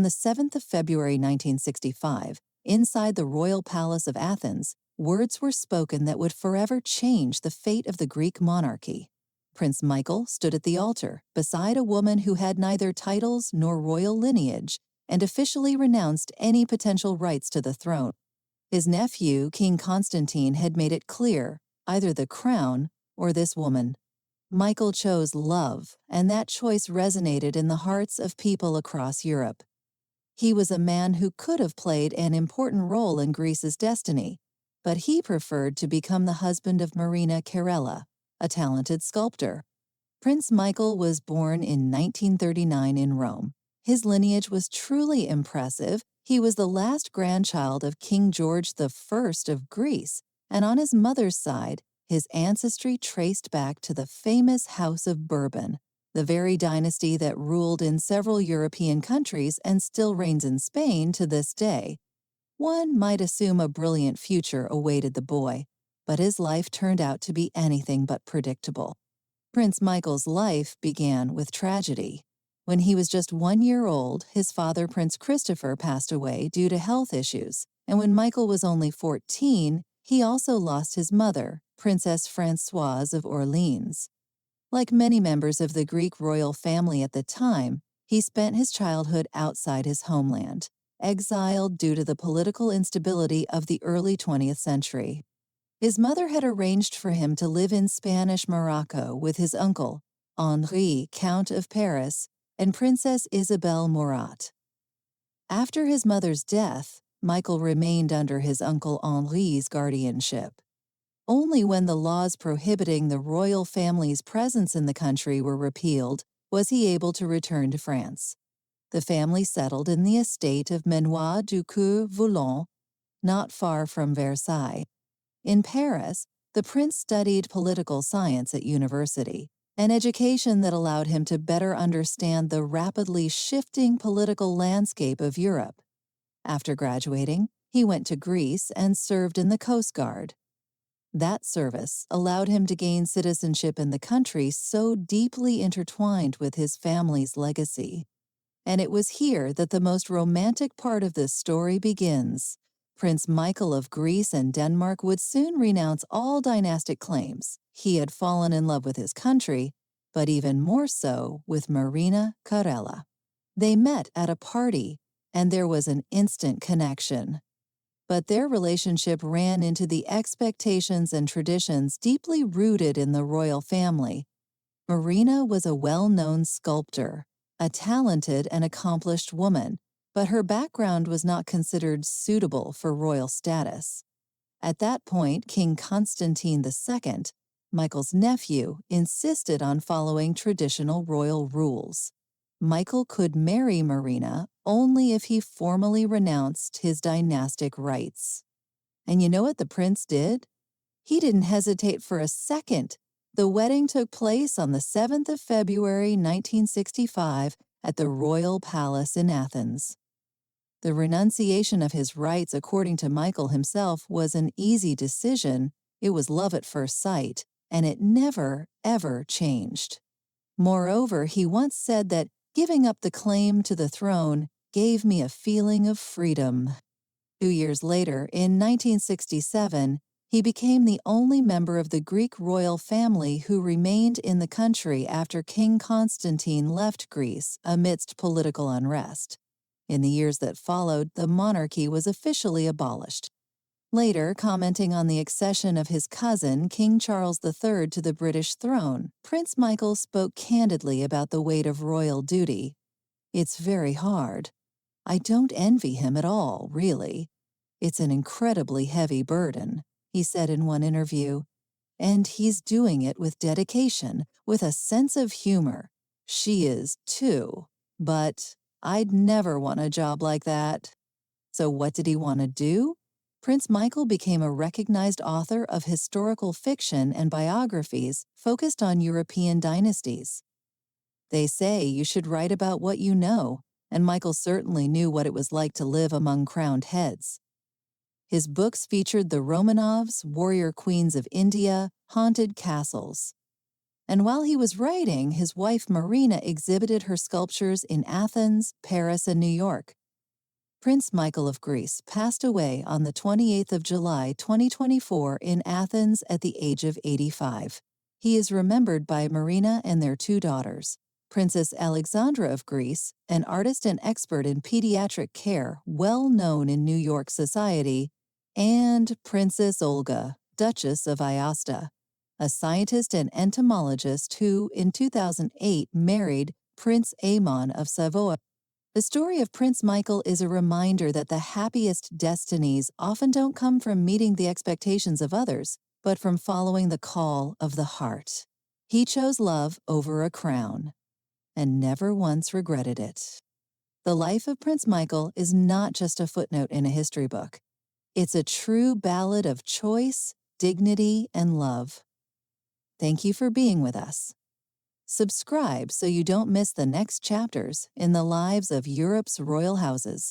On the 7th of February 1965, inside the royal palace of Athens, words were spoken that would forever change the fate of the Greek monarchy. Prince Michael stood at the altar, beside a woman who had neither titles nor royal lineage, and officially renounced any potential rights to the throne. His nephew, King Constantine, had made it clear, either the crown or this woman. Michael chose love, and that choice resonated in the hearts of people across Europe. He was a man who could have played an important role in Greece's destiny, but he preferred to become the husband of Marina Karella, a talented sculptor. Prince Michael was born in 1939 in Rome. His lineage was truly impressive. He was the last grandchild of King George I of Greece, and on his mother's side, his ancestry traced back to the famous House of Bourbon, the very dynasty that ruled in several European countries and still reigns in Spain to this day. One might assume a brilliant future awaited the boy, but his life turned out to be anything but predictable. Prince Michael's life began with tragedy. When he was just 1 year old, his father, Prince Christopher, passed away due to health issues, and when Michael was only 14, he also lost his mother, Princess Françoise of Orleans. Like many members of the Greek royal family at the time, he spent his childhood outside his homeland, exiled due to the political instability of the early 20th century. His mother had arranged for him to live in Spanish Morocco with his uncle, Henri, Count of Paris, and Princess Isabel Murat. After his mother's death, Michael remained under his uncle Henri's guardianship. Only when the laws prohibiting the royal family's presence in the country were repealed was he able to return to France. The family settled in the estate of Manoir du Coeur Volant, not far from Versailles. In Paris, the prince studied political science at university, an education that allowed him to better understand the rapidly shifting political landscape of Europe. After graduating, he went to Greece and served in the Coast Guard. That service allowed him to gain citizenship in the country so deeply intertwined with his family's legacy. And it was here that the most romantic part of this story begins. Prince Michael of Greece and Denmark would soon renounce all dynastic claims. He had fallen in love with his country, but even more so with Marina Karella. They met at a party, and there was an instant connection. But their relationship ran into the expectations and traditions deeply rooted in the royal family. Marina was a well-known sculptor, a talented and accomplished woman, but her background was not considered suitable for royal status. At that point, King Constantine II, Michael's nephew, insisted on following traditional royal rules. Michael could marry Marina only if he formally renounced his dynastic rights. And you know what the prince did? He didn't hesitate for a second. The wedding took place on the 7th of February 1965 at the Royal Palace in Athens. The renunciation of his rights, according to Michael himself, was an easy decision. It was love at first sight, and it never, ever changed. Moreover, he once said that giving up the claim to the throne gave me a feeling of freedom. 2 years later, in 1967, he became the only member of the Greek royal family who remained in the country after King Constantine left Greece amidst political unrest. In the years that followed, the monarchy was officially abolished. Later, commenting on the accession of his cousin, King Charles III, to the British throne, Prince Michael spoke candidly about the weight of royal duty. "It's very hard. I don't envy him at all, really. It's an incredibly heavy burden," he said in one interview. "And he's doing it with dedication, with a sense of humor. She is, too. But I'd never want a job like that." So what did he want to do? Prince Michael became a recognized author of historical fiction and biographies focused on European dynasties. They say you should write about what you know, and Michael certainly knew what it was like to live among crowned heads. His books featured the Romanovs, warrior queens of India, haunted castles. And while he was writing, his wife Marina exhibited her sculptures in Athens, Paris, and New York. Prince Michael of Greece passed away on the 28th of July, 2024 in Athens at the age of 85. He is remembered by Marina and their two daughters, Princess Alexandra of Greece, an artist and expert in pediatric care well known in New York society, and Princess Olga, Duchess of Aosta, a scientist and entomologist who, in 2008, married Prince Aimon of Savoy. The story of Prince Michael is a reminder that the happiest destinies often don't come from meeting the expectations of others, but from following the call of the heart. He chose love over a crown, and never once regretted it. The life of Prince Michael is not just a footnote in a history book. It's a true ballad of choice, dignity, and love. Thank you for being with us. Subscribe so you don't miss the next chapters in the lives of Europe's royal houses.